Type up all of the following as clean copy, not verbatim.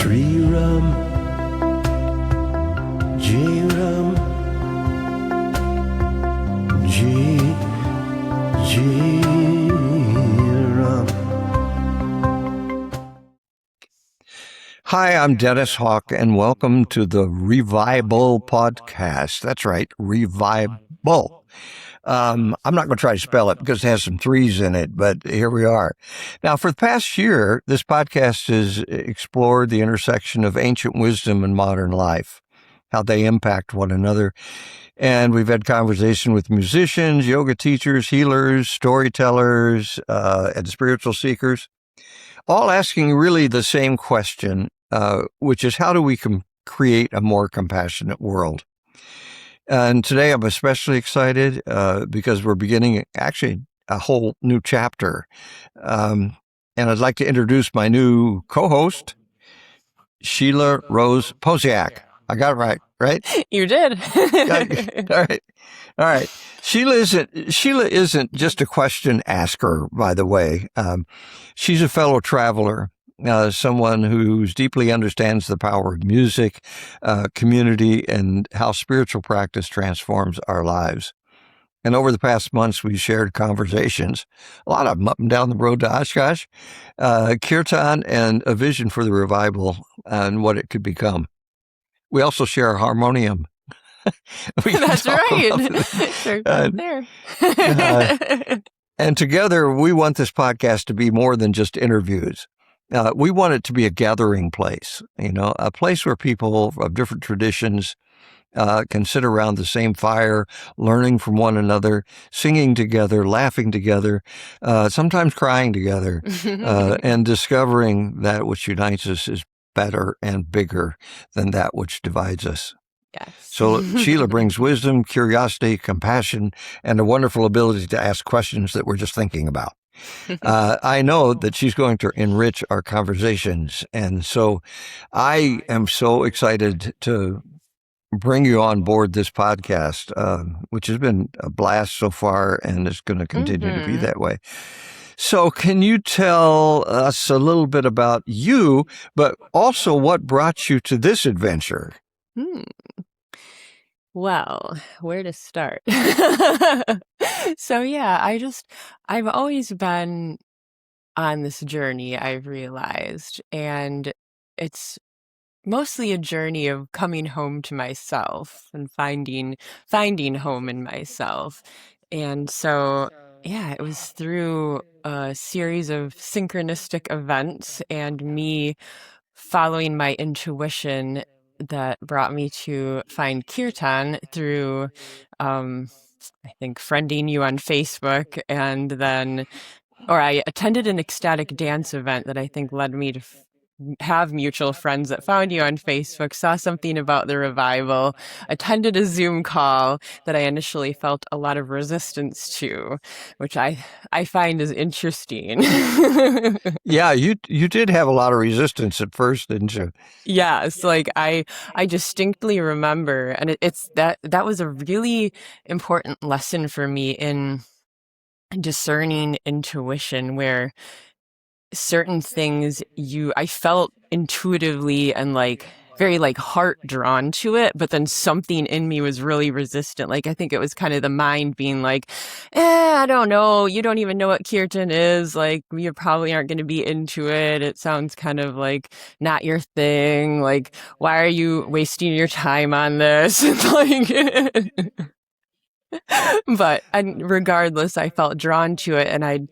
Sri Ram, Jai Ram, Jai Ram. Hi, I'm Dennis Hawk, and welcome to the Revival Podcast. That's right, Revival. I'm not going to try to spell it because it has some threes in it, but here we are. Now, for the past year, this podcast has explored the intersection of ancient wisdom and modern life, how they impact one another. And we've had conversation with musicians, yoga teachers, healers, storytellers, and spiritual seekers, all asking really the same question, which is how do we create a more compassionate world? And today I'm especially excited because we're beginning actually a whole new chapter. And I'd like to introduce my new co-host, Sheila Rose Pociask. I got it right? You did. All right. Sheila isn't just a question asker, by the way. She's a fellow traveler. Someone who deeply understands the power of music, community, and how spiritual practice transforms our lives. And over the past months, we shared conversations, a lot of them up and down the road to Oshkosh, Kirtan, and a vision for the revival and what it could become. We also share a harmonium. That's right. Sure, there. And together, we want this podcast to be more than just interviews. We want it to be a gathering place, a place where people of different traditions can sit around the same fire, learning from one another, singing together, laughing together, sometimes crying together, and discovering that which unites us is better and bigger than that which divides us. Yes. So Sheila brings wisdom, curiosity, compassion, and a wonderful ability to ask questions that we're just thinking about. I know that she's going to enrich our conversations. And so I am so excited to bring you on board this podcast, which has been a blast so far and is going to continue to be that way. So can you tell us a little bit about you, but also what brought you to this adventure? Well, where to start? So yeah, I've always been on this journey, I've realized, and it's mostly a journey of coming home to myself and finding home in myself. And so, yeah, it was through a series of synchronistic events and me following my intuition that brought me to find Kirtan through, I think, friending you on Facebook, and then, or I attended an ecstatic dance event that I think led me to have mutual friends that found you on Facebook, saw something about the revival, attended a Zoom call that I initially felt a lot of resistance to, which I find is interesting. Yeah, you did have a lot of resistance at first, didn't you? Yes, like I distinctly remember, and it's that was a really important lesson for me in discerning intuition, where certain things I felt intuitively and very heart drawn to it, but then something in me was really resistant. Like, I think it was kind of the mind being like, I don't know, you don't even know what Kirtan is, like, you probably aren't going to be into it, it sounds kind of like not your thing, like, why are you wasting your time on this? But regardless, I felt drawn to it, and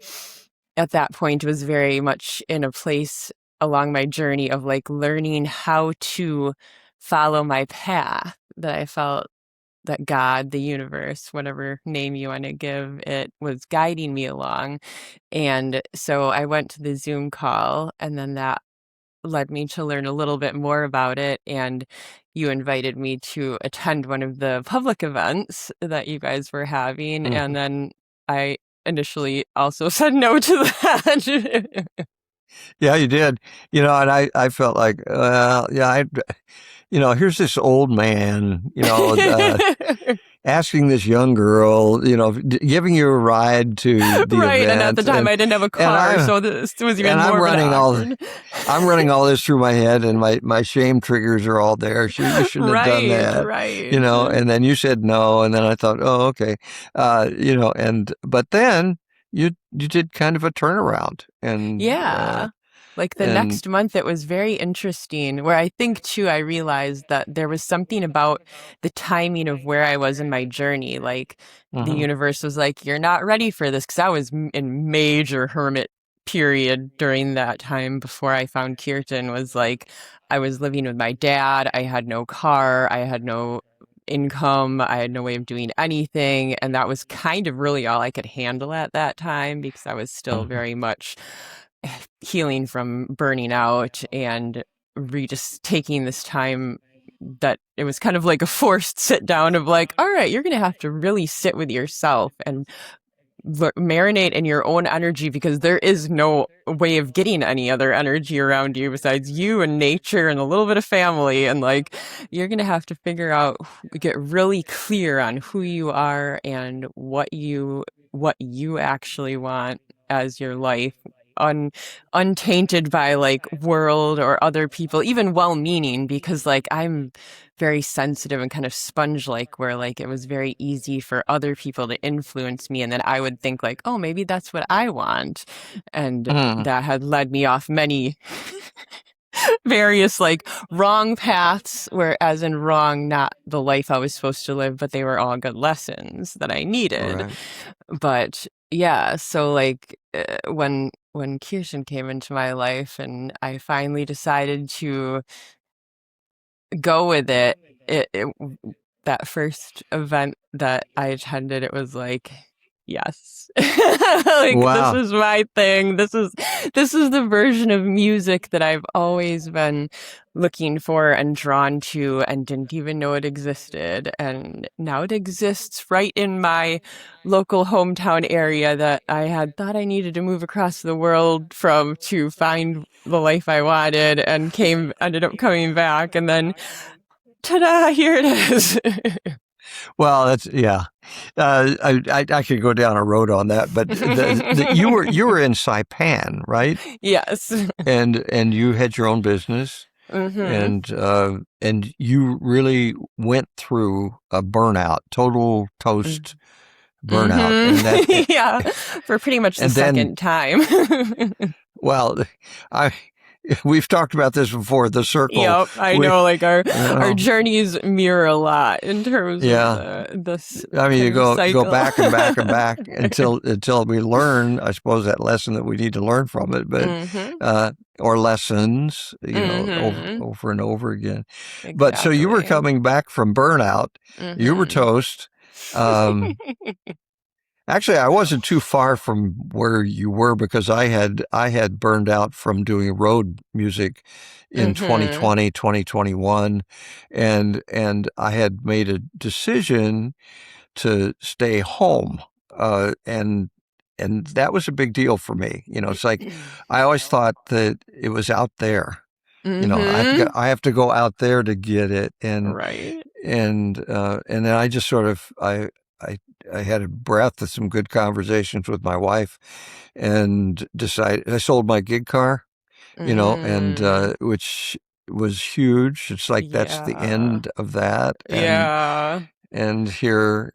at that point was very much in a place along my journey of learning how to follow my path, that I felt that God, the universe, whatever name you want to give it, was guiding me along. And so I went to the Zoom call, and then that led me to learn a little bit more about it. And you invited me to attend one of the public events that you guys were having. Mhm. And then I initially also said no to that. Yeah, you did. And I felt like, well, yeah, here's this old man, asking this young girl, giving you a ride to the Right, and at event, the time I didn't have a car, so this was even I'm more of an running awkward. I'm running all this through my head, and my shame triggers are all there. You shouldn't have done Right, that, right. And then you said no, and then I thought, oh, okay, but then you did kind of a turnaround, Yeah. Like the and next month, it was very interesting, where I think too, I realized that there was something about the timing of where I was in my journey. Like the mhm, universe was like, you're not ready for this. Cause I was in major hermit period during that time before I found Kirtan. Was like, I was living with my dad. I had no car. I had no income. I had no way of doing anything. And that was kind of really all I could handle at that time, because I was still mhm, very much healing from burning out and just taking this time that it was kind of like a forced sit down of like, all right, you're going to have to really sit with yourself and marinate in your own energy, because there is no way of getting any other energy around you besides you and nature and a little bit of family. And like, you're going to have to figure out, get really clear on who you are and what you actually want as your life, untainted by like world or other people, even well-meaning, because like I'm very sensitive and kind of sponge like, where like it was very easy for other people to influence me, and then I would think like, oh, maybe that's what I want, and mhm. that had led me off many various like wrong paths, where as in wrong, not the life I was supposed to live, but they were all good lessons that I needed. Right. But yeah, so like when Kirsten came into my life and I finally decided to go with it, that first event that I attended, it was like, yes, like this Wow. is my thing. This is the version of music that I've always been looking for and drawn to, and didn't even know it existed. And now it exists right in my local hometown area that I had thought I needed to move across the world from to find the life I wanted, and ended up coming back, and then ta-da, here it is. Well, that's yeah. I could go down a road on that, but you were in Saipan, right? Yes. And you had your own business, Mm-hmm. and you really went through a burnout, total toast burnout, and that Mm-hmm. Yeah, for pretty much the and then second time. well, I we've talked about this before. The circle, Yep, I we know, like our you know, journeys mirror a lot in terms of yeah. this I mean, you kind of go cycle. back and back and back until we learn, I suppose, that lesson that we need to learn from it, but Mm-hmm. or lessons, Mm-hmm. over and over again. But so you were Exactly. coming back from burnout. You were Mm-hmm. toast. Um, Actually, I wasn't too far from where you were, because I had burned out from doing road music in Mm-hmm. 2020, 2021, and I had made a decision to stay home. And that was a big deal for me. It's like I always thought that it was out there. Mm-hmm. I have to go out there to get it. And Right. and then I just sort of I I had a breath of some good conversations with my wife, and decided I sold my gig car, and Mm. which was huge. It's like that's the Yeah. end of that, Yeah. and here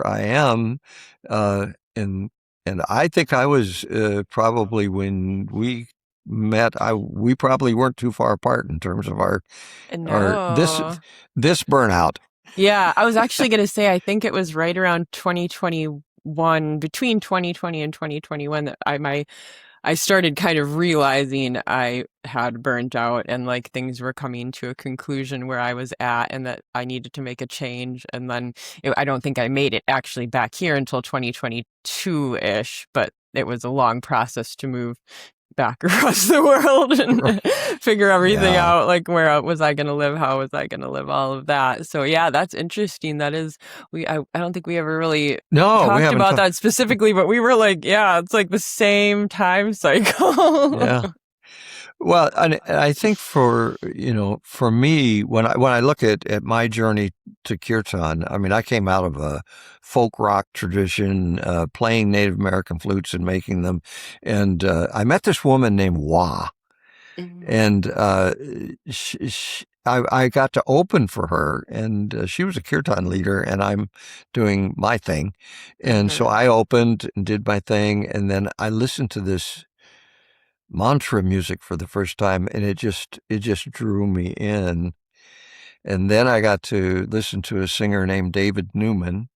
I am, uh, and and I think I was probably when we met, we probably weren't too far apart in terms of our No. this burnout. Yeah, I was actually going to say, I think it was right around 2021, between 2020 and 2021, that I started kind of realizing I had burnt out, and like things were coming to a conclusion where I was at, and that I needed to make a change. And then I don't think I made it actually back here until 2022-ish, but it was a long process to move back across the world and figure everything Yeah. out, like where was I going to live, how was I going to live, all of that. So yeah, that's interesting. That is, I don't think we ever really No, we talked haven't. about that specifically, but we were like, yeah, it's like the same time cycle. Yeah. Well, and I think for me, when I look at my journey to kirtan, I mean, I came out of a folk rock tradition, playing Native American flutes and making them, and I met this woman named Wah, Mhm. and I got to open for her, and she was a kirtan leader, and I'm doing my thing, and so Mhm. I opened and did my thing, and then I listened to this mantra music for the first time, and it just drew me in. And then I got to listen to a singer named David Newman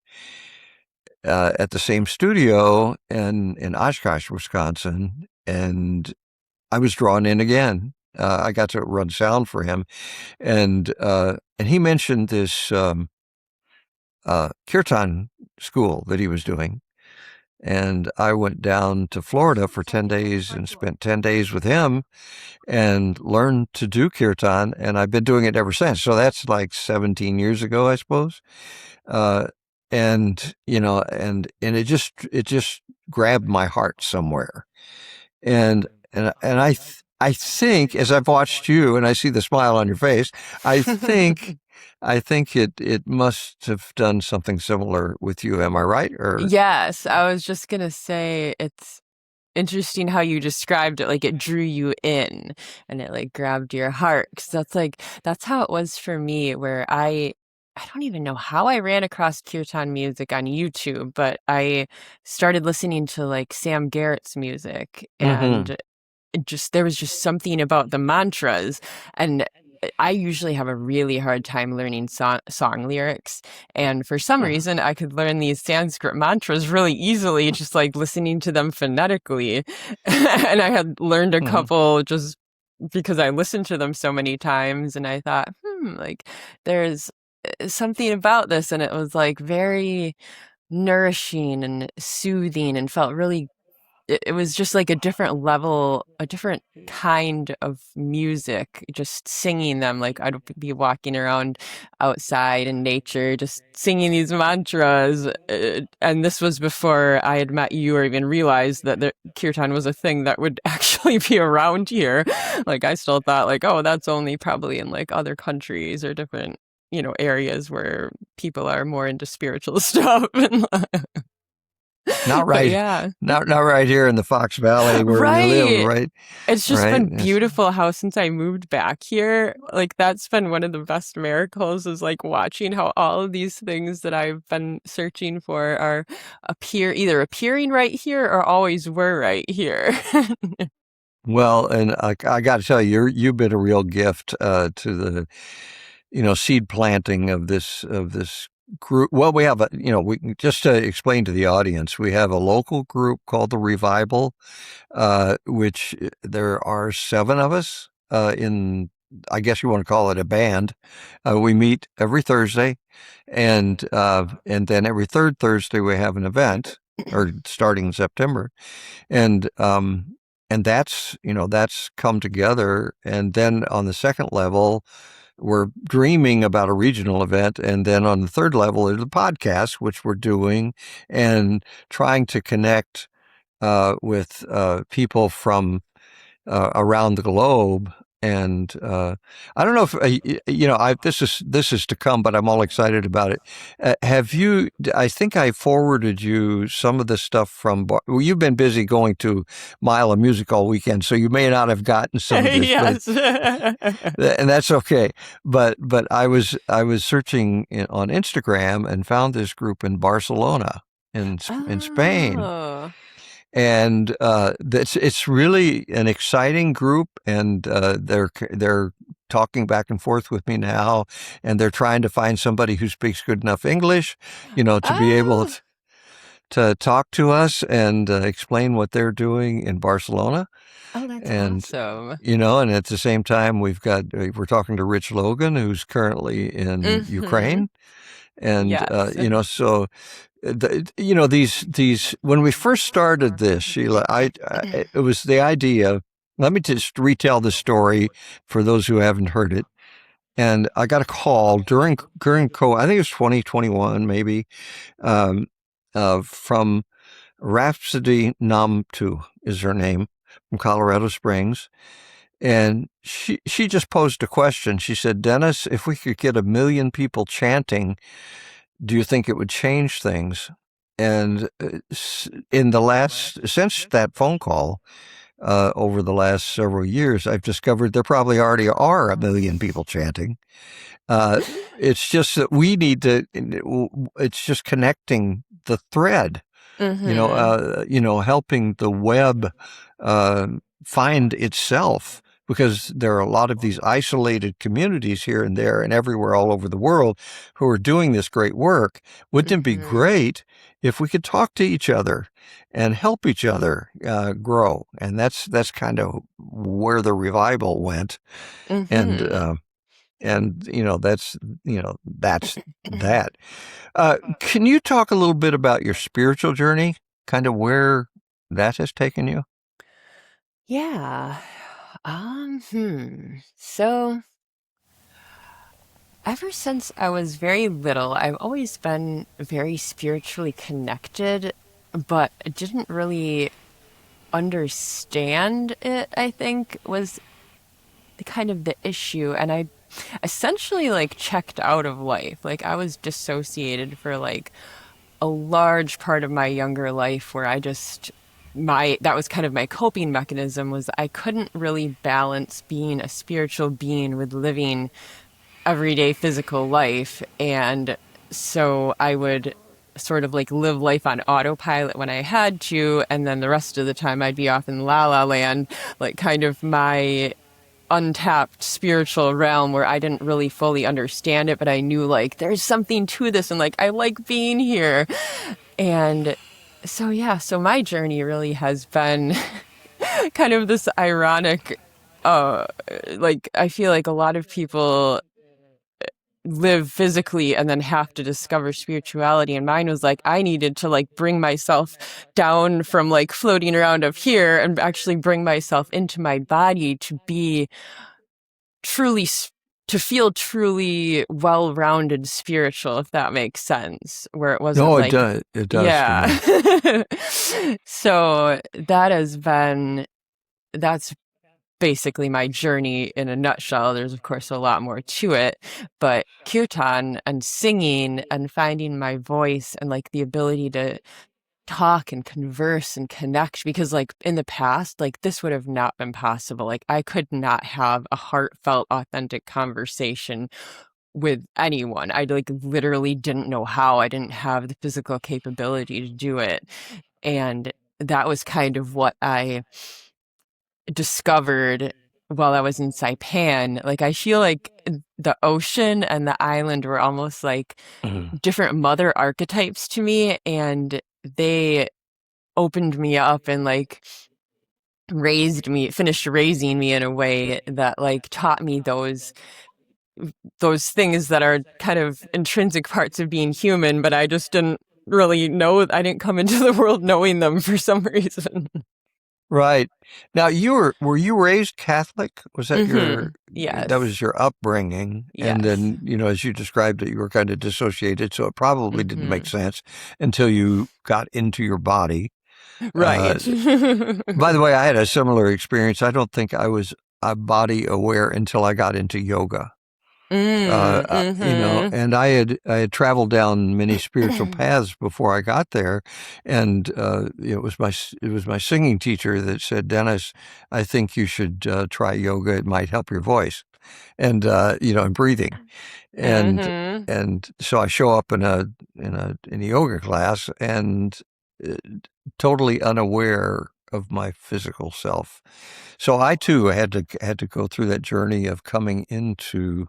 at the same studio in Oshkosh, Wisconsin, and I was drawn in again. I got to run sound for him, and he mentioned this kirtan school that he was doing, and I went down to Florida for 10 days and spent 10 days with him and learned to do kirtan, and I've been doing it ever since. So that's like 17 years ago, I suppose. Uh, and and it just grabbed my heart somewhere. And I think as I've watched you and I see the smile on your face, I think I think it must have done something similar with you. Am I right? Or Yes, I was just gonna say it's interesting how you described it, like it drew you in and it like grabbed your heart. 'Cause that's how it was for me, where I don't even know how I ran across kirtan music on YouTube, but I started listening to like Sam Garrett's music, mm-hmm. and there was just something about the mantras. And I usually have a really hard time learning song lyrics, and for some reason I could learn these Sanskrit mantras really easily, just like listening to them phonetically. And I had learned a Mm-hmm. couple just because I listened to them so many times, and I thought, like there's something about this, and it was like very nourishing and soothing and felt really, it was just like a different level, a different kind of music, just singing them. Like I'd be walking around outside in nature, just singing these mantras. And this was before I had met you or even realized that the kirtan was a thing that would actually be around here. Like I still thought like, oh, that's only probably in like other countries or different, areas where people are more into spiritual stuff. Not But right, yeah. not right here in the Fox Valley where we live, Right. right? It's just Right. been beautiful how since I moved back here, like that's been one of the best miracles, is like watching how all of these things that I've been searching for are either appearing right here or always were right here. Well, and I got to tell you, you've been a real gift to the seed planting of this group. Well, we have we just to explain to the audience, we have a local group called the Revival, which there are 7 of us in. I guess you want to call it a band. We meet every Thursday, and then every third Thursday we have an event, or starting in September, and that's come together. And then on the second level, we're dreaming about a regional event, and then on the third level is the podcast, which we're doing and trying to connect with people from around the globe. And I don't know if this is to come, but I'm all excited about it. Have you? I think I forwarded you some of the stuff from. Well, you've been busy going to Mile of Music all weekend, so you may not have gotten some of this, but Yes. and that's okay. But I was searching on Instagram and found this group in Barcelona in Spain, Oh. and it's really an exciting group, and they're talking back and forth with me now, and they're trying to find somebody who speaks good enough English, to be able Oh. to talk to us and explain what they're doing in Barcelona. Oh, that's And awesome. and at the same time, we're talking to Rich Logan, who's currently in Mhm. Ukraine, and Yes. so these when we first started this, Sheila, it was the idea. Let me just retell the story for those who haven't heard it. And I got a call during I think it was 2021, maybe, um, from Rhapsody Namtu is her name, from Colorado Springs, And she just posed a question. She said, Dennis, if we could get 1 million people chanting, do you think it would change things? And in the last, since that phone call, over the last several years, I've discovered there probably already are 1 million people chanting. Uh, it's just that we need to, it's just connecting the thread, Mm-hmm. helping the web uh, find itself, because there are a lot of these isolated communities here and there and everywhere all over the world who are doing this great work. Wouldn't it be Mm-hmm. great if we could talk to each other and help each other grow? And that's kind of where the revival went. And Mm-hmm. that's that. Can you talk a little bit about your spiritual journey, kind of where that has taken you? Yeah. So ever since I was very little, I've always been very spiritually connected, but I didn't really understand it, I think, was the kind of the issue. And I essentially like checked out of life. Like I was dissociated for like a large part of my younger life where I just my that was kind of my coping mechanism was I couldn't really balance being a spiritual being with living everyday physical life. And so I would sort of like live life on autopilot when I had to, and then the rest of the time I'd be off in la la land, like kind of my untapped spiritual realm where I didn't really fully understand it, but I knew like there's something to this and like I like being here. And so yeah, so my journey really has been kind of this ironic uh like I feel like a lot of people live physically and then have to discover spirituality, and mine was like I needed to like bring myself down from like floating around up here and actually bring myself into my body to be truly to feel truly well-rounded spiritual, if that makes sense, where it wasn't No, it like does. It does to yeah. me. So that's basically my journey in a nutshell. There's of course a lot more to it, but kirtan and singing and finding my voice and like the ability to talk and converse and connect, because like in the past like this would have not been possible. Like I could not have a heartfelt authentic conversation with anyone. I like literally didn't know how. I didn't have the physical capability to do it. And that was kind of what I discovered while I was in Saipan. Like I feel like the ocean and the island were almost like Mhm. different mother archetypes to me, and they opened me up and like finished raising me in a way that like taught me those things that are kind of intrinsic parts of being human, but I just didn't really know. I didn't come into the world knowing them for some reason. Right. Now, were you raised Catholic? Was that Yes. was your upbringing? And Yes. then, as you described it, you were kind of dissociated, so it probably didn't make Hmm. sense until you got into your body. Uh, Right. by the way, I had a similar experience. I don't think I was body aware until I got into yoga. Mm-hmm. And I had traveled down many spiritual paths before I got there, and it was my singing teacher that said, Dennis, I think you should try yoga. It might help your voice, and breathing, and Mm-hmm. and so I show up in a yoga class and uh, totally unaware of my physical self. So I too had to go through that journey of coming into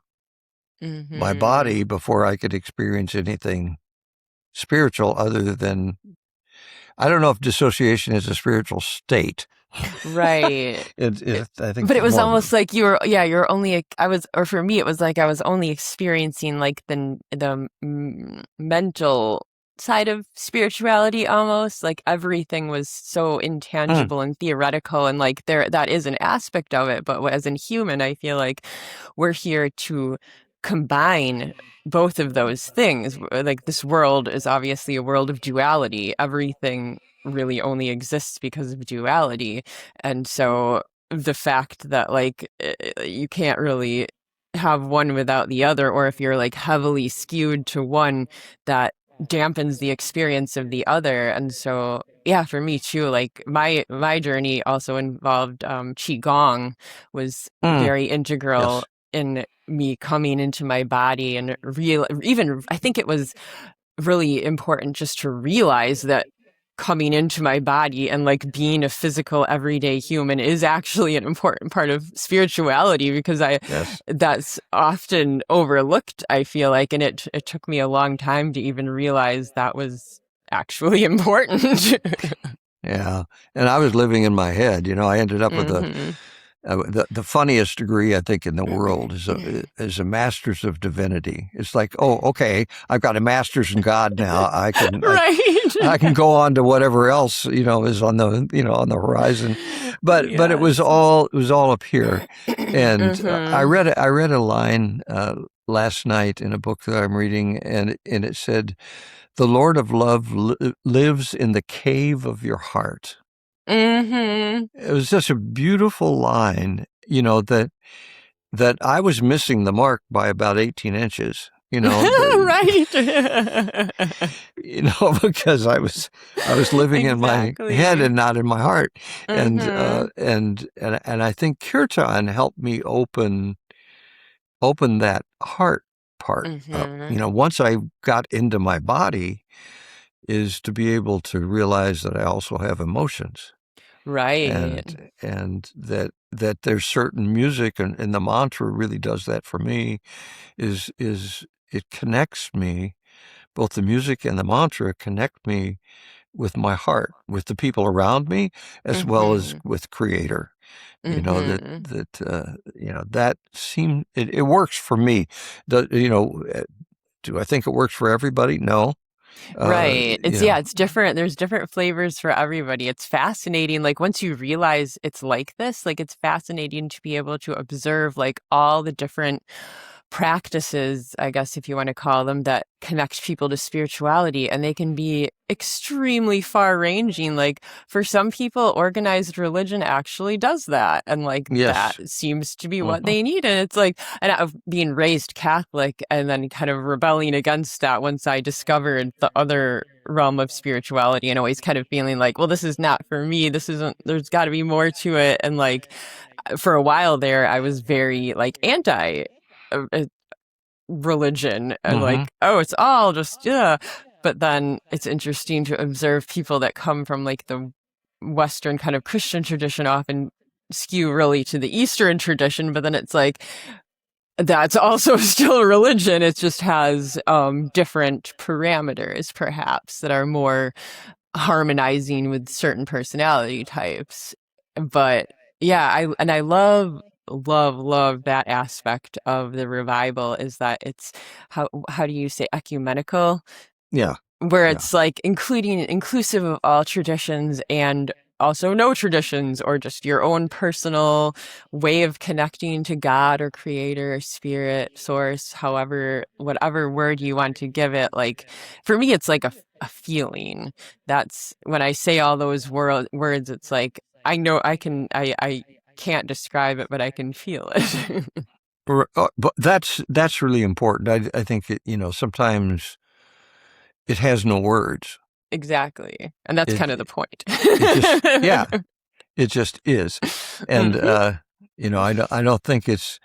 my Mm-hmm. body before I could experience anything spiritual other than, I don't know if dissociation is a spiritual state. Right. I think But it it's was more of a, almost like you're only, I was, or for me, it was like I was only experiencing like mental side of spirituality almost. Like everything was so mm, intangible and theoretical, and like that is an aspect of it. But as a human, I feel like we're here to combine both of those things. Like this world is obviously a world of duality. Everything really only exists because of duality. And so the fact that like you can't really have one without the other, or if you're like heavily skewed to one, that dampens the experience of the other. And so yeah, for me too, like my journey also involved qigong was Mm, very integral yes. in me coming into my body, and real even I think it was really important just to realize that coming into my body and like being a physical everyday human is actually an important part of spirituality, because Yes. that's often overlooked, I feel like, and it took me a long time to even realize that was actually important. Yeah. And I was living in my head. I ended up with Hmm. the funniest degree I think in the world is a master's of divinity. It's like, oh, okay, I've got a master's in God now. I can Right. go on to whatever else is on the horizon. But Yes. it was all up here, and Hmm. I read a line last night in a book that I'm reading, and it said, "The Lord of Love lives in the cave of your heart." Hmm. It was just a beautiful line, that I was missing the mark by about 18 inches, Right. because I was living in my head Exactly. and not in my heart. And, Mhm. and I think Kirtan helped me open that heart part up. Mhm. Once I got into my body, is to be able to realize that I also have emotions. Right. And that there's certain music, and the mantra really does that for me, is it connects me. Both the music and the mantra connect me with my heart, with the people around me, as well as Mhm. with Creator. Mhm. That it works for me. Do I think it works for everybody? No. Right. You Yeah, know, it's different. There's different flavors for everybody. It's fascinating. Like once you realize it's like this, like it's fascinating to be able to observe like all the different practices, I guess if you want to call them, that connect people to spirituality, and they can be extremely far ranging. Like for some people, organized religion actually does that, and like that yes. seems to be what Mhm. they need. And it's like, and I've being raised Catholic and then kind of rebelling against that once I discovered the other realm of spirituality, and always kind of feeling like, well, this is not for me, this isn't, there's got to be more to it. And like for a while there I was very like anti religion, and Mhm. like, oh, it's all just yeah. But then it's interesting to observe people that come from like the Western kind of Christian tradition often skew really to the Eastern tradition, but then it's like that's also still religion. It just has different parameters perhaps that are more harmonizing with certain personality types. But yeah, I love that aspect of the revival, is that it's how do you say ecumenical, Yeah. where Yeah. it's like inclusive of all traditions and also no traditions, or just your own personal way of connecting to God or creator or spirit source, however, whatever word you want to give it. Like for me it's like a feeling. That's when I say all those words, it's like I know I can't describe it, but I can feel it. But that's really important. I think sometimes it has no words. Exactly, and that's kind of the It point. it just yeah, it just is. And Hmm. I don't think it's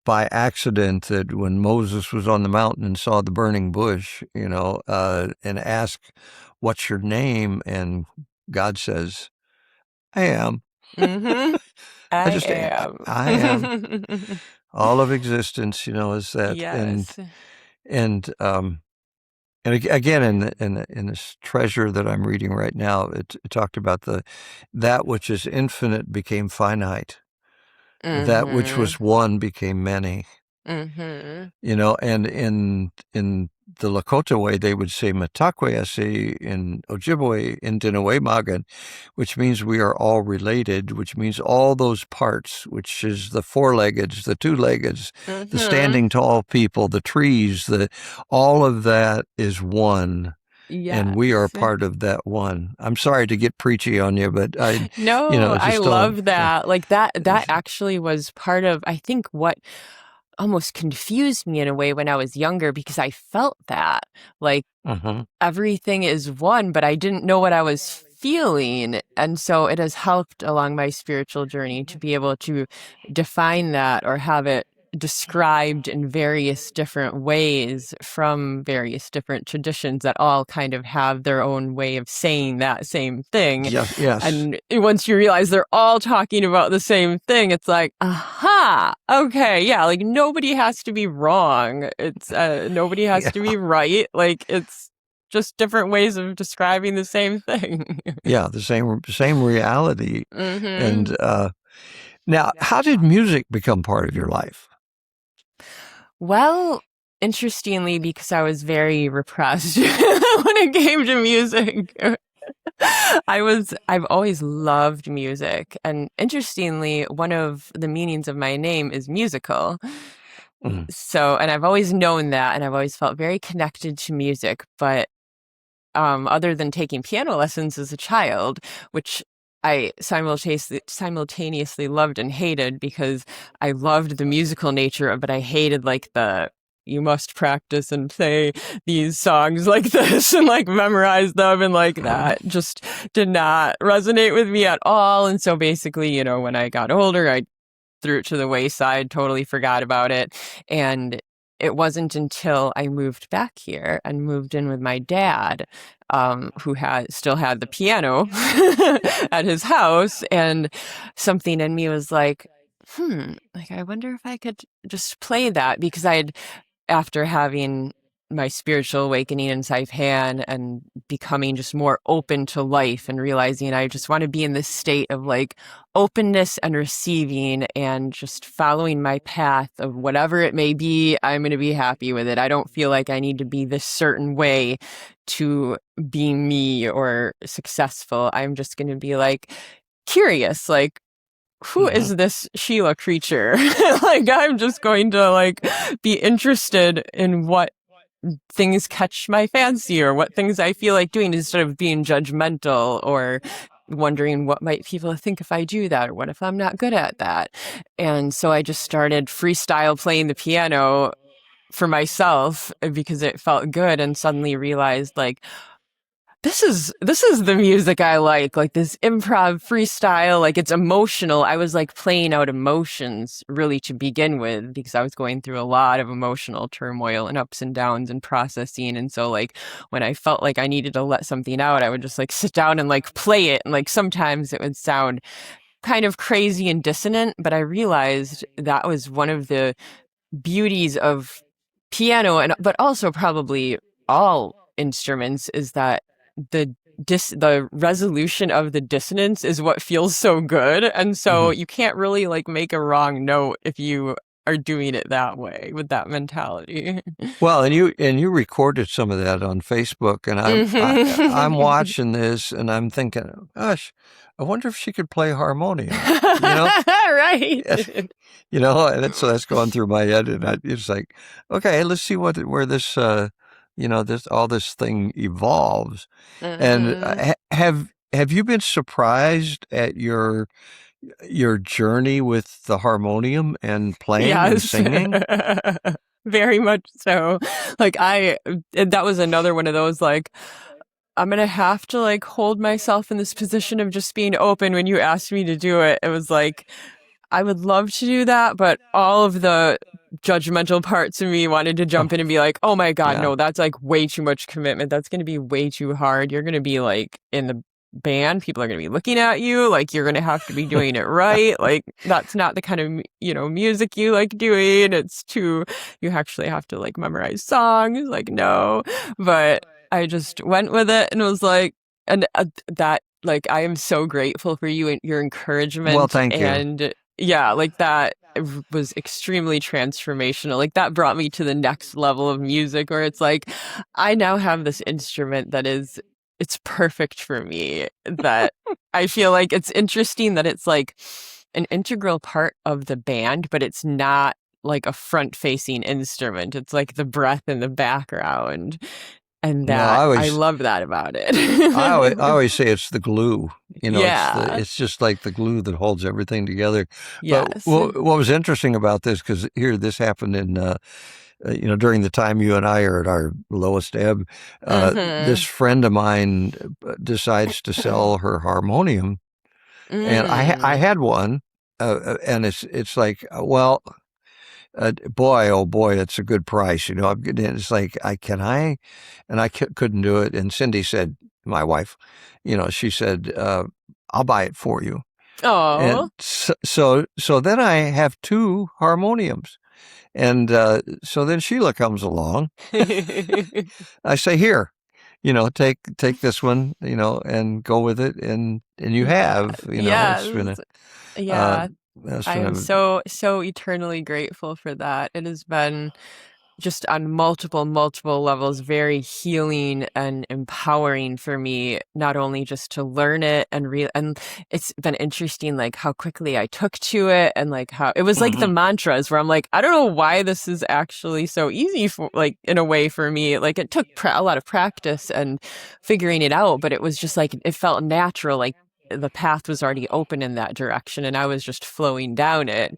by accident that when Moses was on the mountain and saw the burning bush, and asked, "What's your name?" and God says, "I am." Hmm. I I just am. am. I am. All of existence, is that. and Yes. and um And again, in this treasure that I'm reading right now, it talked about that which is infinite became finite, that which Mhm. was one became many. Mhm. And in the Lakota way, they would say "Mitakweyasi" in Ojibwe in Magan, which means we are all related, which means all those parts, which is the four-leggeds, the two-leggeds, the Mhm. standing tall people, the trees, all of that is one. and we are Yes. part of that one. I'm sorry to get preachy on you, but No, I just love don't. that. Like that actually was part of, I think, what almost confused me in a way when I was younger, because I felt that like Mhm. everything is one, but I didn't know what I was feeling. And so it has helped along my spiritual journey to be able to define that or have it described in various different ways from various different traditions that all kind of have their own way of saying that same thing. Yes, yes. And once you realize they're all talking about the same thing, it's like, aha, okay, yeah, like nobody has to be wrong. It's nobody has Yeah, to be right. Like it's just different ways of describing the same thing. yeah, the same reality. Hmm. And now, how did music become part of your life? Well, interestingly, because I was very repressed when it came to music. I've always loved music. And interestingly, one of the meanings of my name is musical. Mm. So, and I've always known that, and I've always felt very connected to music. But other than taking piano lessons as a child, which I simultaneously loved and hated, because I loved the musical nature of it. I hated like the you must practice and play these songs like this and like memorize them, and like that just did not resonate with me at all. And so basically, when I got older, I threw it to the wayside, totally forgot about it. And it wasn't until I moved back here and moved in with my dad, who still had the piano at his house, and something in me was like, like I wonder if I could just play that, because after having my spiritual awakening in Saipan and becoming just more open to life and realizing I just want to be in this state of like openness and receiving and just following my path of whatever it may be, I'm going to be happy with it. I don't feel like I need to be this certain way to be me or successful. I'm just going to be like curious, like, who Mhm. is this Sheila creature? Like, I'm just going to like be interested in what things catch my fancy or what things I feel like doing, instead of being judgmental or wondering what might people think if I do that, or what if I'm not good at that. And so I just started freestyle playing the piano for myself because it felt good, and suddenly realized like, this is the music I like this improv freestyle, like it's emotional. I was like playing out emotions really to begin with, because I was going through a lot of emotional turmoil and ups and downs and processing. And so like when I felt like I needed to let something out, I would just like sit down and like play it. And like sometimes it would sound kind of crazy and dissonant, but I realized that was one of the beauties of piano, and but also probably all instruments, is that the the resolution of the dissonance is what feels so good. And so Mhm. you can't really like make a wrong note if you are doing it that way with that mentality. Well, and you recorded some of that on Facebook, and I'm Mhm. watching this, and I'm thinking, gosh, I wonder if she could play harmonium. Right. And so that's going through my head, and it's like, okay, let's see where this this all this thing evolves. And Hmm. have you been surprised at your journey with the harmonium and playing and Yes. singing? Very much so. Like that was another one of those like, I'm gonna have to like hold myself in this position of just being open. When you asked me to do it, it was like, I would love to do that, but all of the judgmental parts of me wanted to Oh, jump in and be like, oh my God, yeah. no, that's like way too much commitment. That's going to be way too hard. You're going to be like in the band. People are going to be looking at you. Like you're going to have to be doing it right. Like that's not the kind of, music you like doing. You actually have to like memorize songs. Like, no. But I just went with it and was like, and that, like, I am so grateful for you and your Well, encouragement. thank you. And yeah, like that was extremely transformational. Like that brought me to the next level of music, where it's like I now have this instrument that it's perfect for me. That I feel like it's interesting that it's like an integral part of the band, but it's not like a front facing instrument. It's like the breath in the background. And No, I I always, love that about I it. always say it's the glue. Yeah. It's just like the glue that holds everything together. But Yes. what was interesting about this, because here this happened in, during the time you and I are at our lowest ebb, this Mhm. friend of mine decides to sell her harmonium, and I Mm. had one, and it's like, well, boy, oh boy, that's a good price. It's like, and couldn't do it. And Cindy said, my wife, she said, I'll buy it for you. Oh. And so then I have two harmoniums. And so then Sheila comes along. I say, here, take this one, and go with it. And you Yeah. have, it's been Yes. uh, Yeah. it's I been am a, so eternally grateful for that. It has been just on multiple levels very healing and empowering for me, not only just to learn it and it's been interesting like how quickly I took to it, and like how it was like the Mhm. mantras where I'm like, I don't know why this is actually so easy for, like, in a way for me. Like it took a lot of practice and figuring it out, but it was just like it felt natural, like the path was already open in that direction and I was just flowing down it.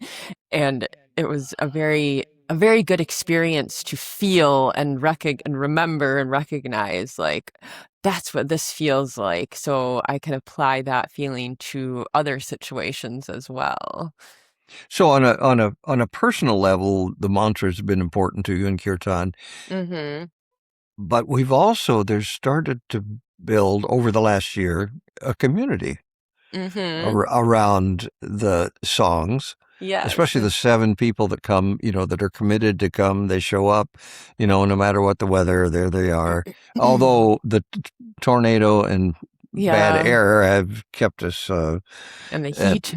And it was a very good experience to feel and and remember and recognize, like, that's what this feels like, so I can apply that feeling to other situations as well. So on a personal level, the mantras have been important to you in Kirtan, Mhm. but we've also there's started to build over the last year a community Mhm. around the songs, Yes. especially the 7 people that come, that are committed to come. They show up, no matter what the weather, there they are. Although the tornado and bad Yeah, air have kept us and the at heat.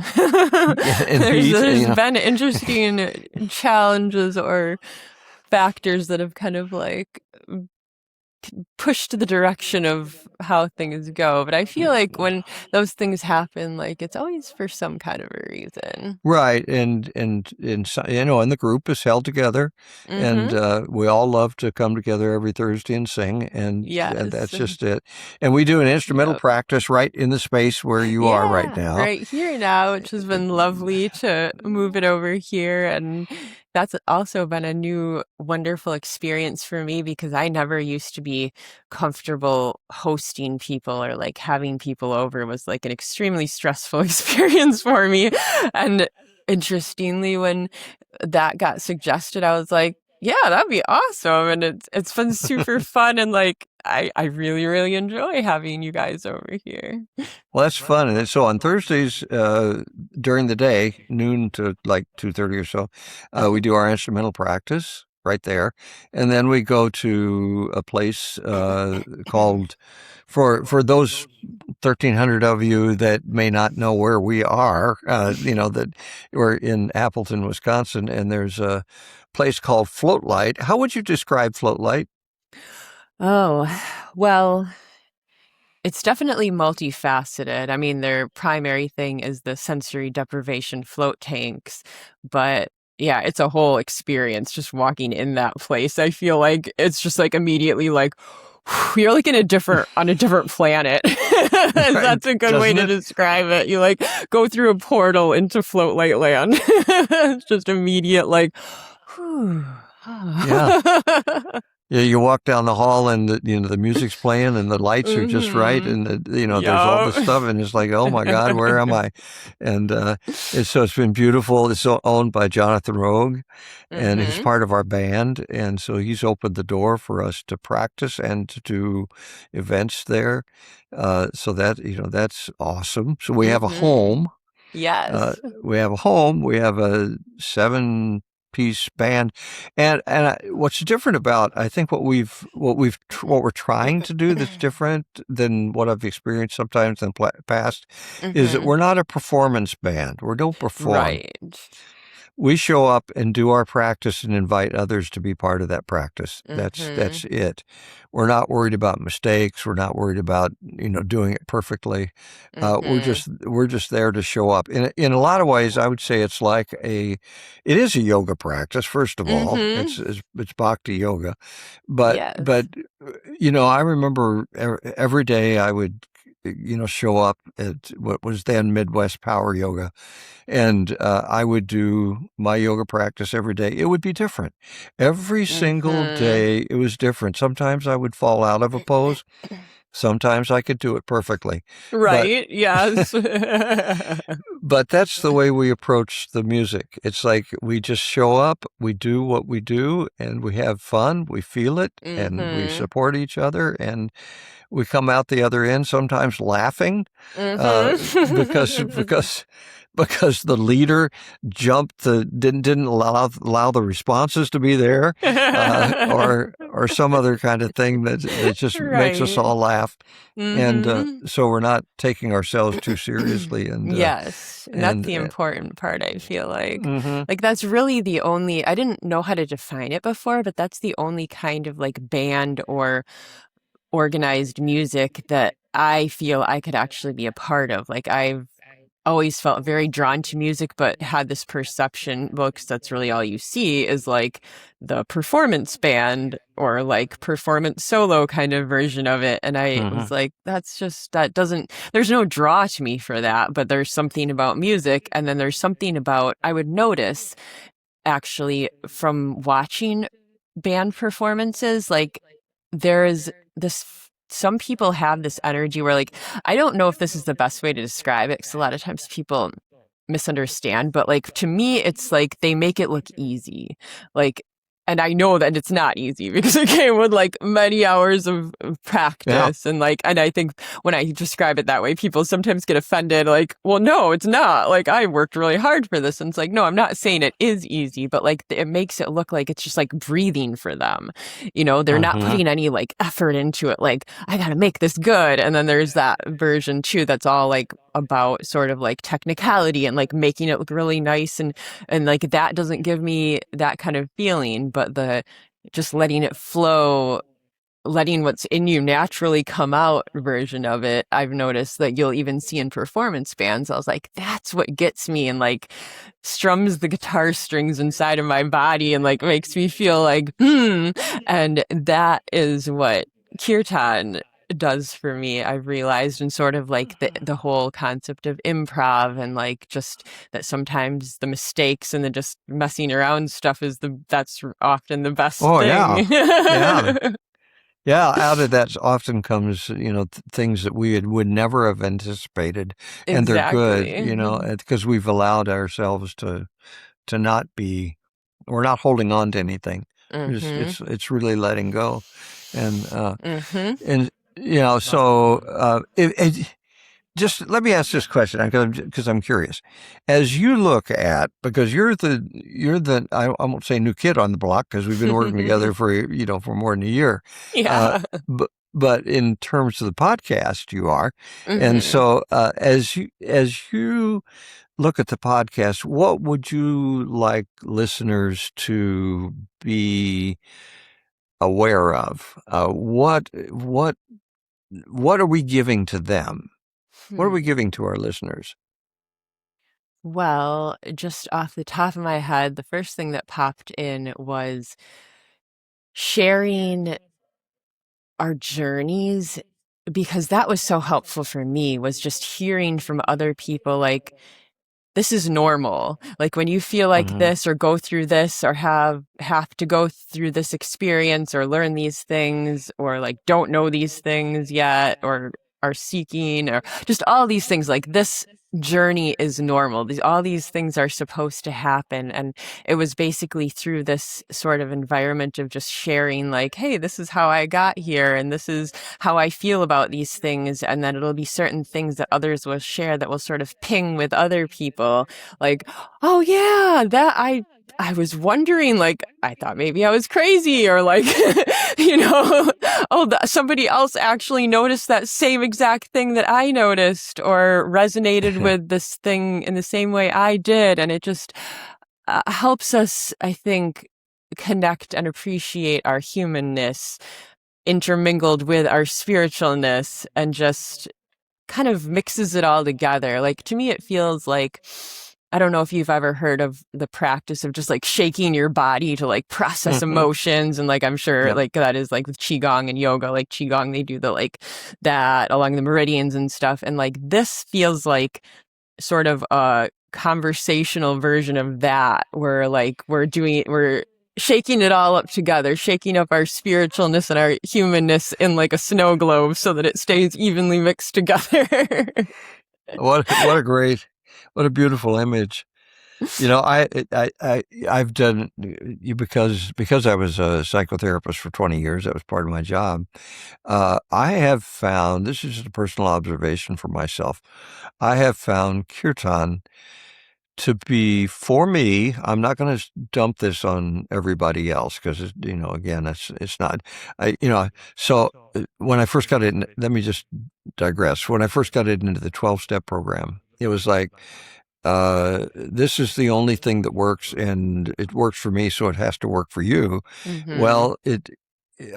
in heat, There's been interesting challenges or factors that have kind of, like, pushed the direction of how things go. But I feel like when those things happen, like it's always for some kind of a reason. right, and so, and the group is held together, and Mm-hmm. we all love to come together every Thursday and sing, and that's Yes. just it. And we do an instrumental Yep. practice right in the space where you are right Yeah, now. right here now, which has been lovely to move it over here. And that's also been a new wonderful experience for me because I never used to be comfortable hosting people or like having people over. It was like an extremely stressful experience for me. And interestingly, when that got suggested, I was like, yeah, that'd be awesome. And it's been super fun, and like I really enjoy having you guys over here. Well, that's fun. And so on Thursdays, during the day, noon to like 2:30 or so, we do our instrumental practice right there, and then we go to a place called, for those 1,300 of you that may not know where we are, that we're in Appleton, Wisconsin, and there's a place called Float Light. How would you describe Float Light? Oh, well, it's definitely multifaceted. I mean, their primary thing is the sensory deprivation float tanks, but yeah, it's a whole experience just walking in that place. I feel like it's just like immediately like you're like on a different planet. Right, That's a good way doesn't to it? describe it. You like go through a portal into float light land. It's just immediate like whew. Yeah. Yeah, you walk down the hall and the music's playing and the lights are just right, Mhm. and there's all this Yup. stuff, and it's like, oh my God, where am I? And so it's been beautiful. It's owned by Jonathan Rogue, and he's Mhm. part of our band, and so he's opened the door for us to practice and to do events there. So that's awesome. So we have a Mhm. home. Uh, Yes. we have a home. We have a 7-piece band, and what's different about, I think, what we're trying to do that's different than what I've experienced sometimes in past is that Mhm. we're not a performance band. We don't perform, Right. we show up and do our practice and invite others to be part of that practice. That's it. We're not worried about mistakes. We're not worried about doing it perfectly. We're just there to show up. In a lot of ways, I would say it is a yoga practice. First of all, it's bhakti yoga, but Yes. I remember every day I would show up at what was then Midwest Power Yoga. And I would do my yoga practice every day. It would be different. Every single day, it was different. Sometimes I would fall out of a pose. Sometimes I could do it perfectly. Right, yes. But that's the way we approach the music. It's like we just show up, we do what we do, and we have fun, we feel it, and we support each other, and we come out the other end sometimes laughing because the leader didn't allow the responses to be there, or some other kind of thing that just makes us all laugh, and so we're not taking ourselves too seriously. And yes, and that's the important part. I feel like that's really the only. I didn't know how to define it before, but that's the only kind of like band or organized music that I feel I could actually be a part of. Like I've always felt very drawn to music, but had this perception, well, because that's really all you see is like the performance band or like performance solo kind of version of it. And I was like, there's no draw to me for that, but there's something about music. And then there's something about, I would notice actually from watching band performances, like there's this, some people have this energy where like, I don't know if this is the best way to describe it, because a lot of times people misunderstand, but like to me, it's like they make it look easy. Like, and I know that it's not easy because it came with like many hours of practice. And like, and I think when I describe it that way, people sometimes get offended. Like, well, no, it's not. Like, I worked really hard for this. And it's like, no, I'm not saying it is easy, but like it makes it look like it's just like breathing for them. They're not putting any like effort into it. Like, I got to make this good. And then there's that version too that's all like about sort of like technicality and like making it look really nice, and like that doesn't give me that kind of feeling, but the just letting it flow, letting what's in you naturally come out version of it, I've noticed that you'll even see in performance bands. I was like, that's what gets me and like strums the guitar strings inside of my body and like makes me feel like and that is what Kirtan does for me, I've realized, and sort of like the whole concept of improv, and like just that sometimes the mistakes and the just messing around stuff that's often the best thing. Yeah, out of that often comes, things that we would never have anticipated, and they're good, because we've allowed ourselves to not be, we're not holding on to anything. It's really letting go, and so just let me ask this question because I'm curious. As you look at, because you're the I won't say new kid on the block because we've been working together for more than a year. Yeah. But in terms of the podcast, you are, and so as you look at the podcast, what would you like listeners to be aware of? What are we giving to them? What are we giving to our listeners? Well, just off the top of my head, the first thing that popped in was sharing our journeys, because that was so helpful for me, was just hearing from other people like, this is normal. Like when you feel like this or go through this or have to go through this experience or learn these things or like don't know these things yet or are seeking or just all these things, like this journey is normal. All these things are supposed to happen. And it was basically through this sort of environment of just sharing like, hey, this is how I got here and this is how I feel about these things. And then it'll be certain things that others will share that will sort of ping with other people. Like, oh yeah, that I was wondering, like, I thought maybe I was crazy or like, somebody else actually noticed that same exact thing that I noticed or resonated with this thing in the same way I did. And it just, helps us, I think, connect and appreciate our humanness intermingled with our spiritualness, and just kind of mixes it all together. Like, to me, it feels like, I don't know if you've ever heard of the practice of just like shaking your body to like process emotions. And like, I'm sure Yep. like that is like with Qigong and yoga, like Qigong, they do the like that along the meridians and stuff. And like, this feels like sort of a conversational version of that, where like we're shaking it all up together, shaking up our spiritualness and our humanness in like a snow globe so that it stays evenly mixed together. What a beautiful image. You know, I've done you because I was a psychotherapist for 20 years. That was part of my job. I have found, this is just a personal observation for myself. I have found Kirtan to be, for me, I'm not going to dump this on everybody else because, you know, again, it's not, so when I first got in, let me just digress. When I first got into the 12-step program, it was like, this is the only thing that works, and it works for me, so it has to work for you. Well, it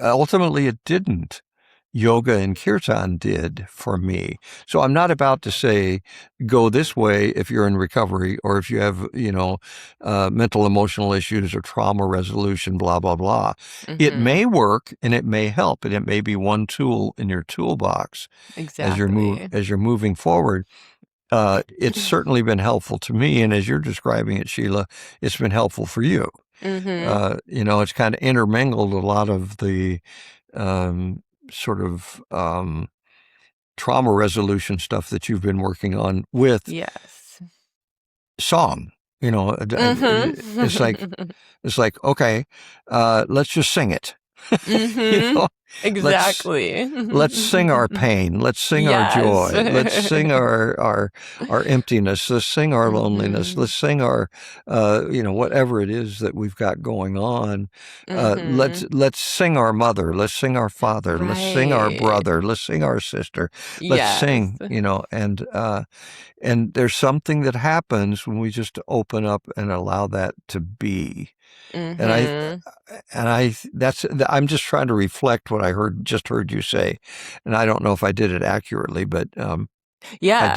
ultimately it didn't. Yoga and Kirtan did for me. So I'm not about to say, go this way if you're in recovery, or if you have, mental, emotional issues or trauma resolution, blah, blah, blah. It may work and it may help, and it may be one tool in your toolbox as you're moving forward. It's certainly been helpful to me. And as you're describing it, Sheila, it's been helpful for you. It's kind of intermingled a lot of the, sort of trauma resolution stuff that you've been working on with song. It's like, okay, let's just sing it. Exactly. Let's sing our pain. Let's sing our joy. Let's sing our emptiness. Let's sing our loneliness. Let's sing our, whatever it is that we've got going on. Let's sing our mother. Let's sing our father. Let's sing our brother. Let's sing our sister. Let's sing, and there's something that happens when we just open up and allow that to be. And I'm just trying to reflect what I just heard you say. And I don't know if I did it accurately, but I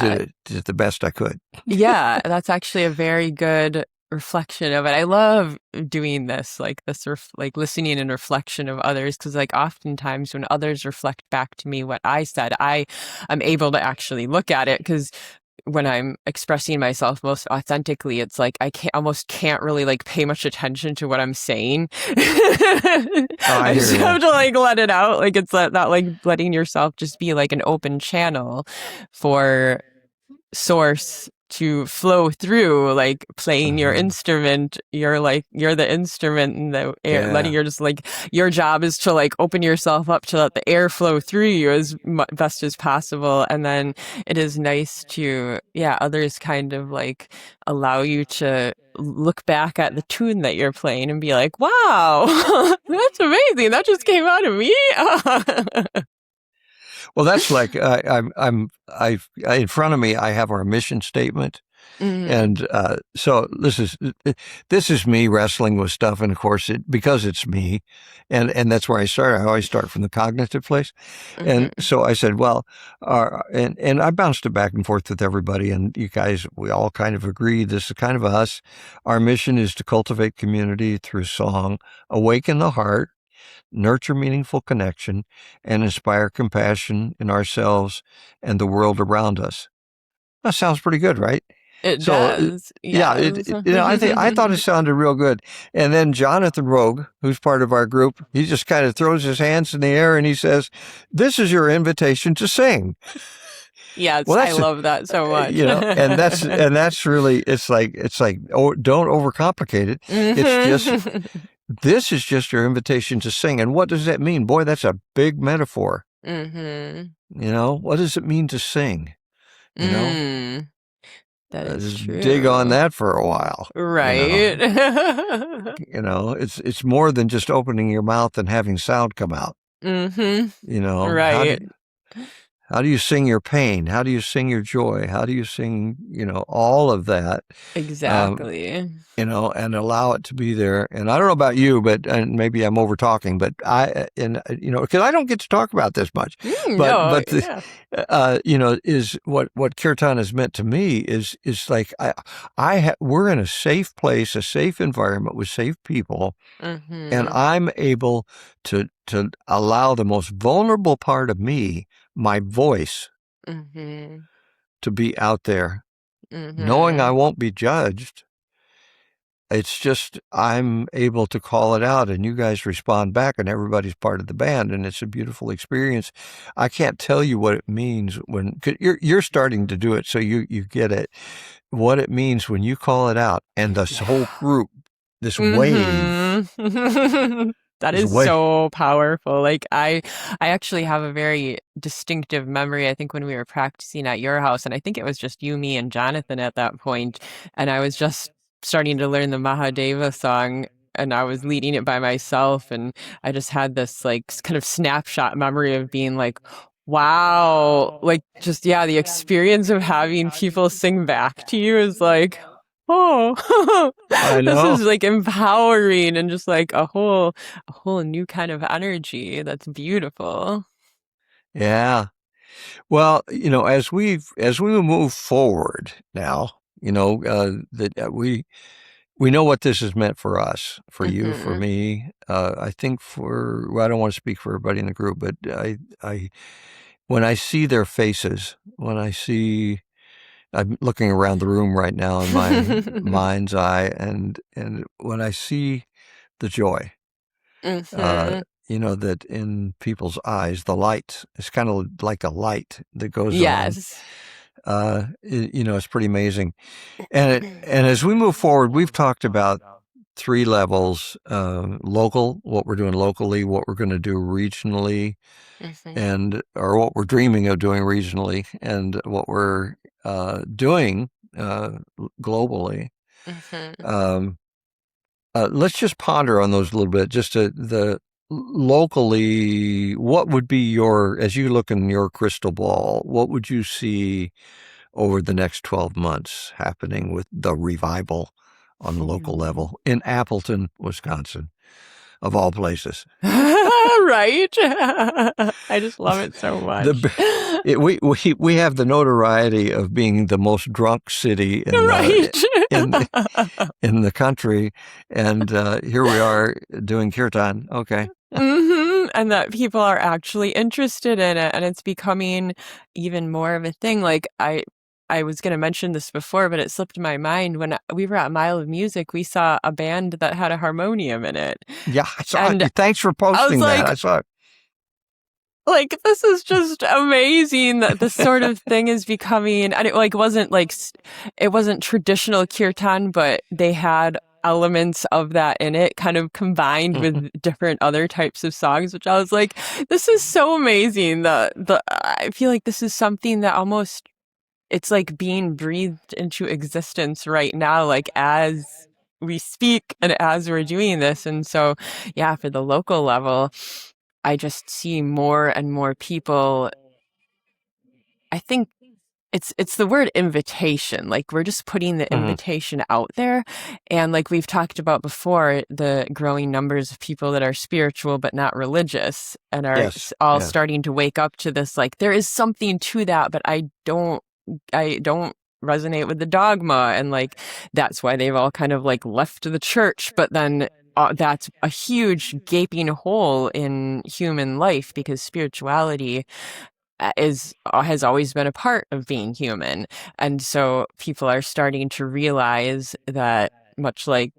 did it the best I could. Yeah, that's actually a very good reflection of it. I love doing this, like listening and reflection of others, because like oftentimes when others reflect back to me what I said, I am able to actually look at it, because when I'm expressing myself most authentically, it's like I almost can't really like pay much attention to what I'm saying. I just have to like let it out. Like, it's not like letting yourself just be like an open channel for source to flow through, like playing your instrument. You're the instrument in the air, letting your job is to like open yourself up to let the air flow through you as best as possible. And then it is nice to, others kind of like allow you to look back at the tune that you're playing and be like, wow, that's amazing. That just came out of me. Well, that's like I'm in front of me. I have our mission statement, and so this is me wrestling with stuff, and of course, because it's me, and that's where I start. I always start from the cognitive place, and so I said, well, and I bounced it back and forth with everybody, and you guys, we all kind of agreed. This is kind of us. Our mission is to cultivate community through song, awaken the heart, nurture meaningful connection, and inspire compassion in ourselves and the world around us. That sounds pretty good, right? It does. I thought it sounded real good. And then Jonathan Rogue, who's part of our group, he just kind of throws his hands in the air and he says, "This is your invitation to sing." Yes, well, I love that so much. And that's really, it's like, oh, don't overcomplicate it. It's just, this is just your invitation to sing. And what does that mean? Boy, that's a big metaphor. What does it mean to sing? That is true. Dig on that for a while. Right. It's more than just opening your mouth and having sound come out. Right. How do you sing your pain? How do you sing your joy? How do you sing, all of that? Um, Exactly. and allow it to be there. And I don't know about you, and maybe I'm over talking, but because I don't get to talk about this much, No, but yeah. is what Kirtan has meant to me is like we're in a safe place, a safe environment with safe people, and Mm-hmm. I'm able to allow the most vulnerable part of me, my voice, Mm-hmm. to be out there, knowing I Mm-hmm. won't be judged. It's just I'm able to call it out, and you guys respond back, and everybody's part of the band, and it's a beautiful experience. I can't tell you what it means when 'cause you're starting to do it, so you get it. What it means when you call it out, and this whole Yeah. group, this wave, Mm-hmm. That this is wave. so powerful. Like I actually have a very distinctive memory, I think when we were practicing at your house, and I think it was just you, me, and Jonathan at that point, and I was just starting to learn the Mahadeva song, and I was leading it by myself, and I just had this like kind of snapshot memory of being like, wow, like just yeah, the experience of having people sing back to you is like, oh, I this know. is like empowering and just like a whole new kind of energy. That's beautiful. Yeah. Well, as we move forward now, that we know what this has meant for us, for you, for Hmm. me. I think well, I don't want to speak for everybody in the group, but when I see their faces, I'm looking around the room right now in my mind's eye, and when I see the joy, uh, Hmm. that in people's eyes, the light is kind of like a light that goes on. Yes. It's pretty amazing. And as we move forward, we've talked about three levels: local, what we're doing locally, what we're going to do regionally, Hmm. or what we're dreaming of doing regionally, and what we're doing globally. Hmm. Um, let's just ponder on those a little bit. Just the locally, what would be as you look in your crystal ball, what would you see over the next 12 months happening with the revival on the local level in Appleton, Wisconsin, of all places? Right. I just love it so much. The we have the notoriety of being the most drunk city Right. in in the country, and here we are doing kirtan. Okay. And that people are actually interested in it, and it's becoming even more of a thing. Like I was going to mention this before, but it slipped my mind. When we were at Mile of Music, we saw a band that had a harmonium in it. Yeah, I saw And it. Thanks for I was posting that. I saw it. like, this is just amazing that this sort of thing is becoming, and it like wasn't like, it wasn't traditional kirtan, but they had elements of that in it, kind of combined with different other types of songs, which I was like, this is so amazing. I feel like this is something that almost, it's like being breathed into existence right now, like as we speak and as we're doing this. And so, yeah, for the local level, I just see more and more people. I think it's the word invitation. Like we're just putting the Mhm. invitation out there. And like we've talked about before, the growing numbers of people that are spiritual but not religious and are Yes, all yes. starting to wake up to this, like there is something to that, but I don't resonate with the dogma, and like that's why they've all kind of like left the church. But then that's a huge gaping hole in human life, because spirituality has always been a part of being human. And so people are starting to realize that, much like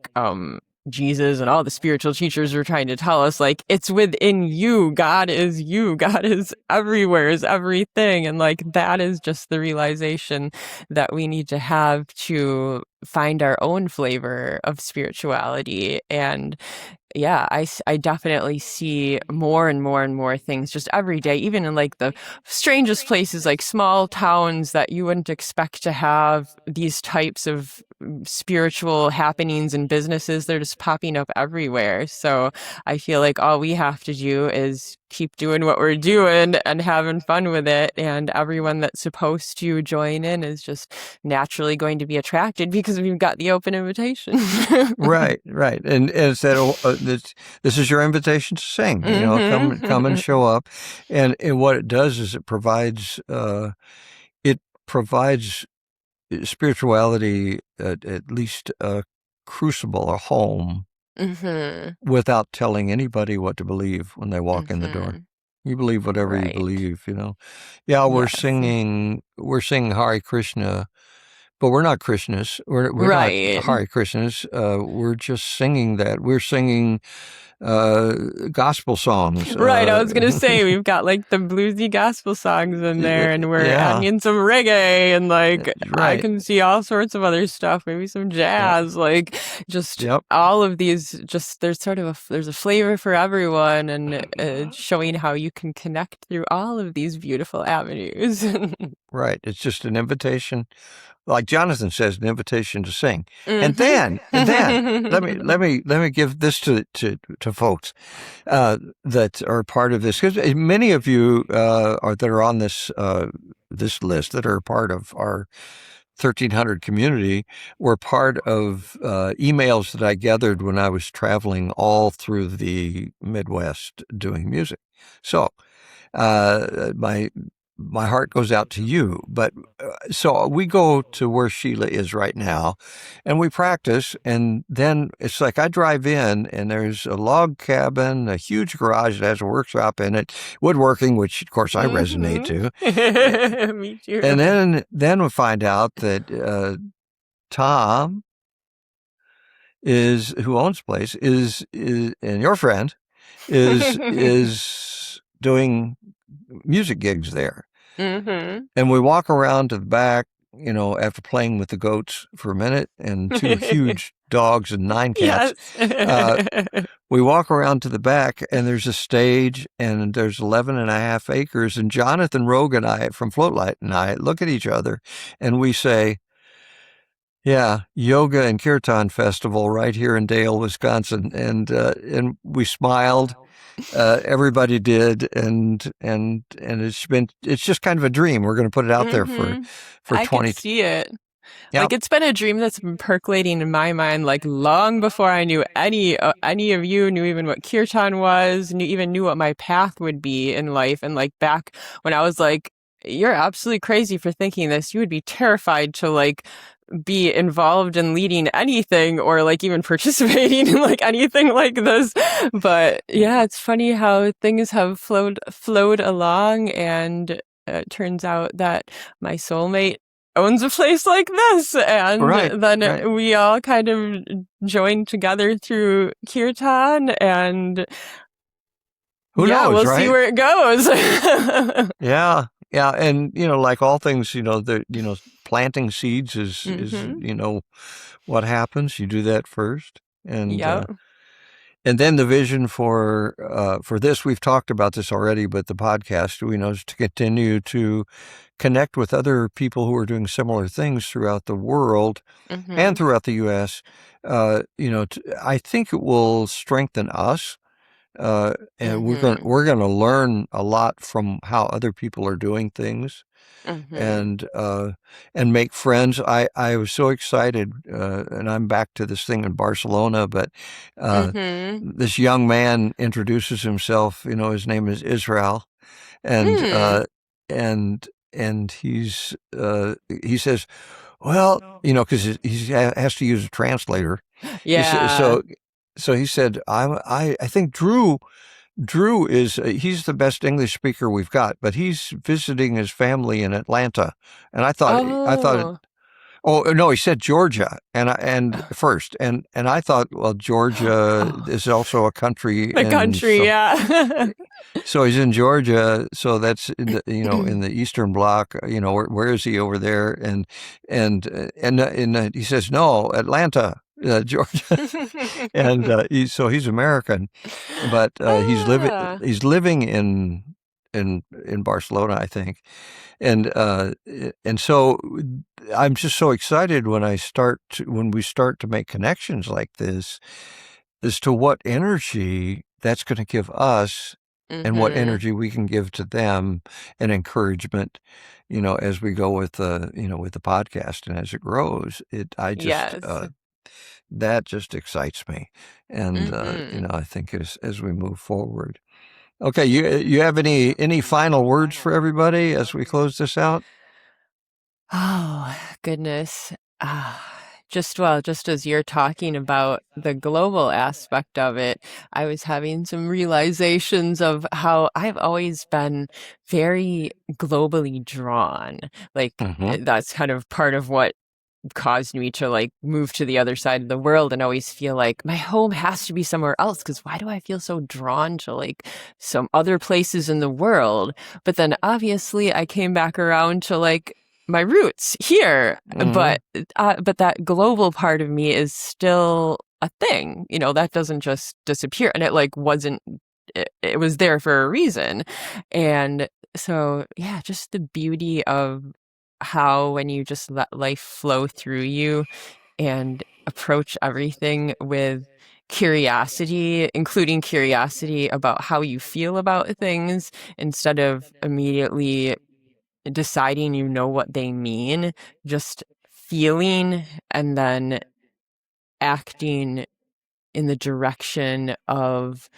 Jesus and all the spiritual teachers are trying to tell us, like it's within you. God is you. God is everywhere, is everything. And like that is just the realization that we need to have to find our own flavor of spirituality. And yeah, I definitely see more and more and more things just every day, even in like the strangest places, like small towns that you wouldn't expect to have these types of spiritual happenings and businesses. They're just popping up everywhere. So I feel like all we have to do is keep doing what we're doing and having fun with it. And everyone that's supposed to join in is just naturally going to be attracted because we've got the open invitation. Right, right. And it said, this is your invitation to sing, come and show up. And what it does is it provides spirituality, at least a crucible, a home, without telling anybody what to believe when they walk in the door. You believe whatever you believe, Yeah, we're singing Hare Krishna, but we're not Krishnas. We're not Hare Krishnas. We're just singing that. We're singing gospel songs. Right, I was going to say, we've got like the bluesy gospel songs in there, and we're adding in some reggae, and like I can see all sorts of other stuff, maybe some jazz, like just all of these, just there's a flavor for everyone, and showing how you can connect through all of these beautiful avenues. Right, it's just an invitation. Like Jonathan says, an invitation to sing. And then let me give this to folks that are part of this, because many of you that are on this list, that are part of our 1300 community, were part of emails that I gathered when I was traveling all through the Midwest doing music. So my heart goes out to you. But so we go to where Sheila is right now, and we practice. And then it's like I drive in, and there's a log cabin, a huge garage that has a workshop in it, woodworking, which of course I resonate to. Me too. And then we find out that Tom who owns the place is and your friend is doing music gigs there. And we walk around to the back, after playing with the goats for a minute and 2 huge dogs and 9 cats. We walk around to the back, and there's a stage, and there's 11.5 acres. And Jonathan Rogue and I from Floatlight and I look at each other, and we say, yeah, yoga and Kirtan festival right here in Dale, Wisconsin. And we smiled. Everybody did, and it's just kind of a dream. We're going to put it out there for I 20. I can see it. Yep. Like, it's been a dream that's been percolating in my mind, like, long before I knew any of you knew even what Kirtan was, knew what my path would be in life. And like, back when I was like, you're absolutely crazy for thinking this. You would be terrified to like be involved in leading anything, or like even participating in like anything like this. But yeah, it's funny how things have flowed along, and it turns out that my soulmate owns a place like this, and then we all kind of joined together through Kirtan, and who knows, we'll see where it goes. Yeah, and like all things, planting seeds is what happens. You do that first, and and then the vision for this, we've talked about this already, but the podcast, is to continue to connect with other people who are doing similar things throughout the world and throughout the U.S. I think it will strengthen us. And we're going to learn a lot from how other people are doing things, and make friends. I was so excited, and I'm back to this thing in Barcelona, but this young man introduces himself. His name is Israel, and he says, well, because he has to use a translator. Yeah. So he said, I think Drew is, he's the best English speaker we've got, but he's visiting his family in Atlanta. And I thought, oh no, he said Georgia and first. And I thought, well, Georgia is also a country. Yeah. So he's in Georgia. So that's in the, in the Eastern Bloc, where is he over there? And he says, no, Atlanta. Georgia, and so he's American, but he's living in Barcelona, I think, and so I'm just so excited when we start to make connections like this, as to what energy that's going to give us and what Mm-hmm. energy we can give to them and encouragement, as we go with with the podcast and as it grows. Yes. That just excites me. And, Mm-hmm. I think as we move forward. Okay. You have any final words for everybody as we close this out? Oh, goodness. Ah, just as you're talking about the global aspect of it, I was having some realizations of how I've always been very globally drawn. Like, Hmm. that's kind of part of what caused me to like move to the other side of the world and always feel like my home has to be somewhere else because why do I feel so drawn to like some other places in the world? But then obviously I came back around to like my roots here, Hmm. but that global part of me is still a thing, that doesn't just disappear, and it like wasn't it was there for a reason. And so yeah, just the beauty of how when you just let life flow through you and approach everything with curiosity, including curiosity about how you feel about things instead of immediately deciding you know what they mean, just feeling and then acting in the direction of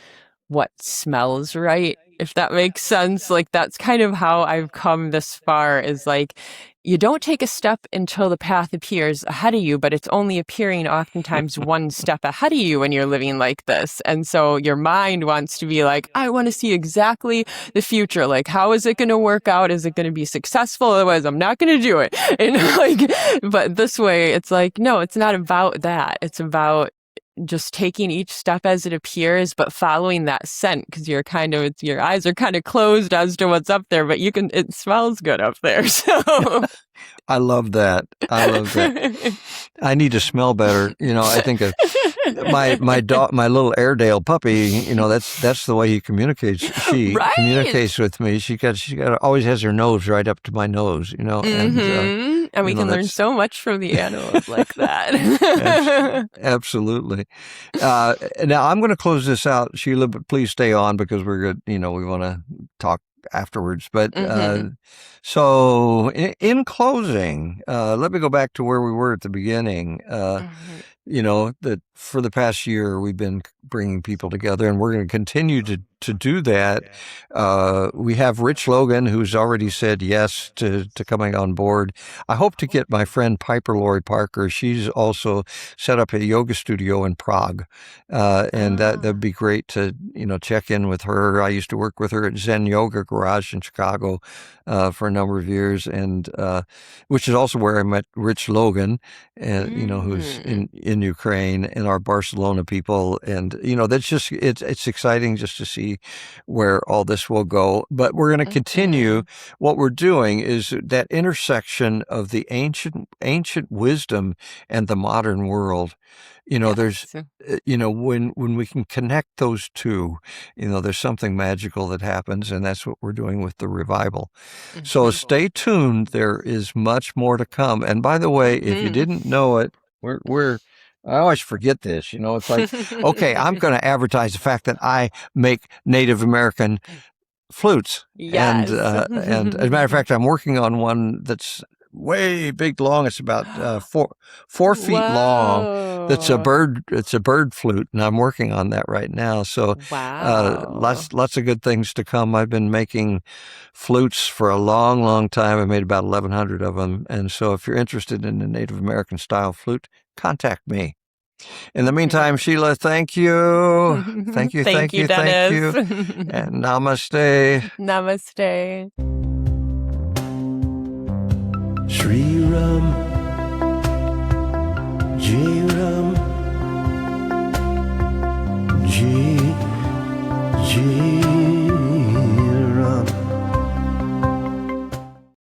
what smells right, if that makes sense. Like, that's kind of how I've come this far, is like, you don't take a step until the path appears ahead of you, but it's only appearing oftentimes one step ahead of you when you're living like this. And so your mind wants to be like, I want to see exactly the future. Like, how is it going to work out? Is it going to be successful? Otherwise, I'm not going to do it. And like, but this way, it's like, no, it's not about that. It's about just taking each step as it appears, but following that scent, because your eyes are kind of closed as to what's up there, but it smells good up there. So I love that. I love that. I need to smell better. I think my dog, my little Airedale puppy, that's the way he communicates. She Right. communicates with me. She always has her nose right up to my nose, Mm-hmm. And we can learn that's so much from the animals like that. absolutely. Now I'm going to close this out, Sheila, but please stay on because we're good. We want to talk afterwards. But Mm-hmm. so in closing, let me go back to where we were at the beginning. Mm-hmm. That for the past year we've been bringing people together, and we're going to continue to do that. We have Rich Logan, who's already said yes to coming on board. I hope to get my friend Piper Lori Parker. She's also set up a yoga studio in Prague, and that'd Ah. be great to check in with her. I used to work with her at Zen Yoga Garage in Chicago for a number of years, and which is also where I met Rich Logan, and who's Mm. in Ukraine, and our Barcelona people, and that's just it's exciting just to see where all this will go. But we're going to continue. Mm-hmm. What we're doing is that intersection of the ancient wisdom and the modern world. There's Yes. when we can connect those two, there's something magical that happens, and that's what we're doing with the revival. So Mm-hmm. stay tuned. There is much more to come. And by the way, if you Mm-hmm. didn't know it, we're I always forget this. It's like, okay, I'm going to advertise the fact that I make Native American flutes, and Yes. and as a matter of fact, I'm working on one that's way big long. It's about 4 feet long. That's a Whoa. bird. It's a bird flute, and I'm working on that right now. So Wow. lots of good things to come. I've been making flutes for a long time. I made about 1,100 of them, and so if you're interested in the Native American style flute, contact me. In the meantime, Sheila, thank you. Thank you, Thank Dennis. you. And namaste. Namaste. Sri Ram, Jai Ram.